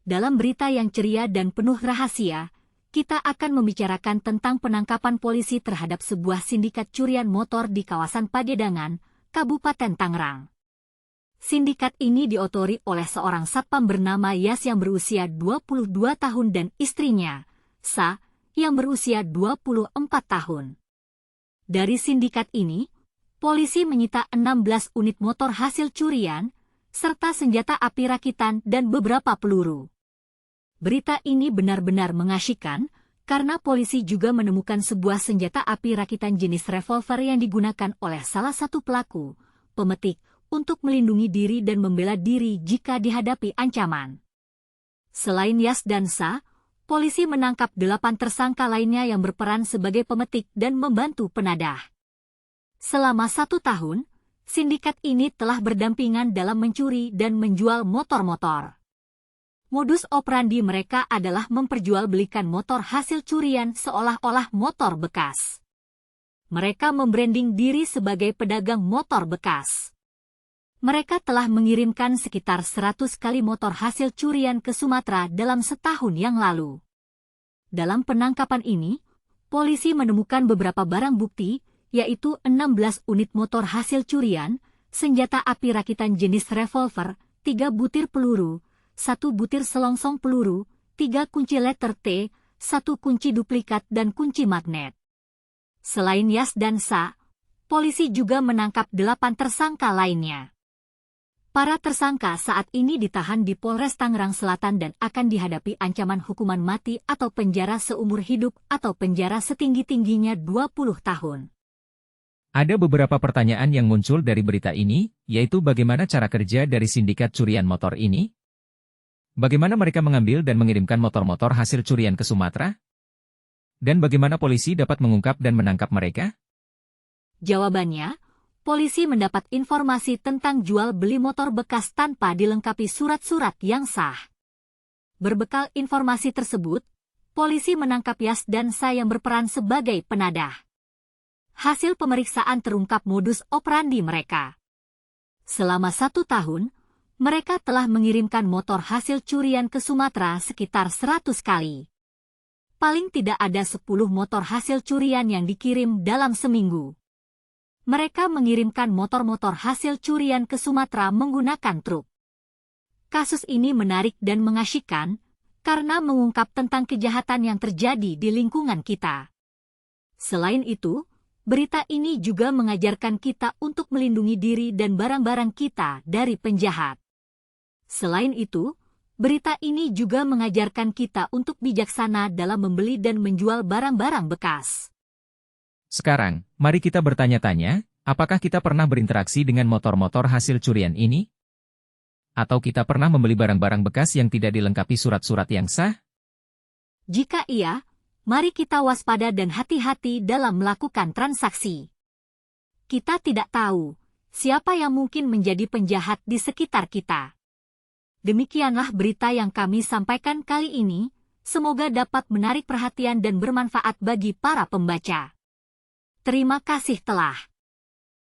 Dalam berita yang ceria dan penuh rahasia, kita akan membicarakan tentang penangkapan polisi terhadap sebuah sindikat curian motor di kawasan Pagedangan, Kabupaten Tangerang. Sindikat ini diotori oleh seorang satpam bernama Yas yang berusia 22 tahun dan istrinya, Sa, yang berusia 24 tahun. Dari sindikat ini, polisi menyita 16 unit motor hasil curian, serta senjata api rakitan dan beberapa peluru. Berita ini benar-benar mengasyikkan, karena polisi juga menemukan sebuah senjata api rakitan jenis revolver yang digunakan oleh salah satu pelaku, pemetik, untuk melindungi diri dan membela diri jika dihadapi ancaman. Selain Yas dan Sa, polisi menangkap 8 tersangka lainnya yang berperan sebagai pemetik dan membantu penadah. Selama 1 tahun, sindikat ini telah berdampingan dalam mencuri dan menjual motor-motor. Modus operandi mereka adalah memperjualbelikan motor hasil curian seolah-olah motor bekas. Mereka membranding diri sebagai pedagang motor bekas. Mereka telah mengirimkan sekitar 100 kali motor hasil curian ke Sumatera dalam setahun yang lalu. Dalam penangkapan ini, polisi menemukan beberapa barang bukti, yaitu 16 unit motor hasil curian, senjata api rakitan jenis revolver, 3 butir peluru, 1 butir selongsong peluru, 3 kunci letter T, 1 kunci duplikat dan kunci magnet. Selain Yas dan Sa, polisi juga menangkap 8 tersangka lainnya. Para tersangka saat ini ditahan di Polres Tangerang Selatan dan akan dihadapi ancaman hukuman mati atau penjara seumur hidup atau penjara setinggi-tingginya 20 tahun. Ada beberapa pertanyaan yang muncul dari berita ini, yaitu bagaimana cara kerja dari sindikat curian motor ini? Bagaimana mereka mengambil dan mengirimkan motor-motor hasil curian ke Sumatera? Dan bagaimana polisi dapat mengungkap dan menangkap mereka? Jawabannya, polisi mendapat informasi tentang jual beli motor bekas tanpa dilengkapi surat-surat yang sah. Berbekal informasi tersebut, polisi menangkap Yas dan Sa yang berperan sebagai penadah. Hasil pemeriksaan terungkap modus operandi mereka. Selama 1 tahun, mereka telah mengirimkan motor hasil curian ke Sumatera sekitar 100 kali. Paling tidak ada 10 motor hasil curian yang dikirim dalam seminggu. Mereka mengirimkan motor-motor hasil curian ke Sumatera menggunakan truk. Kasus ini menarik dan mengasyikkan, karena mengungkap tentang kejahatan yang terjadi di lingkungan kita. Selain itu, berita ini juga mengajarkan kita untuk melindungi diri dan barang-barang kita dari penjahat. Selain itu, berita ini juga mengajarkan kita untuk bijaksana dalam membeli dan menjual barang-barang bekas. Sekarang, mari kita bertanya-tanya, apakah kita pernah berinteraksi dengan motor-motor hasil curian ini? Atau kita pernah membeli barang-barang bekas yang tidak dilengkapi surat-surat yang sah? Jika iya, mari kita waspada dan hati-hati dalam melakukan transaksi. Kita tidak tahu siapa yang mungkin menjadi penjahat di sekitar kita. Demikianlah berita yang kami sampaikan kali ini, semoga dapat menarik perhatian dan bermanfaat bagi para pembaca. Terima kasih telah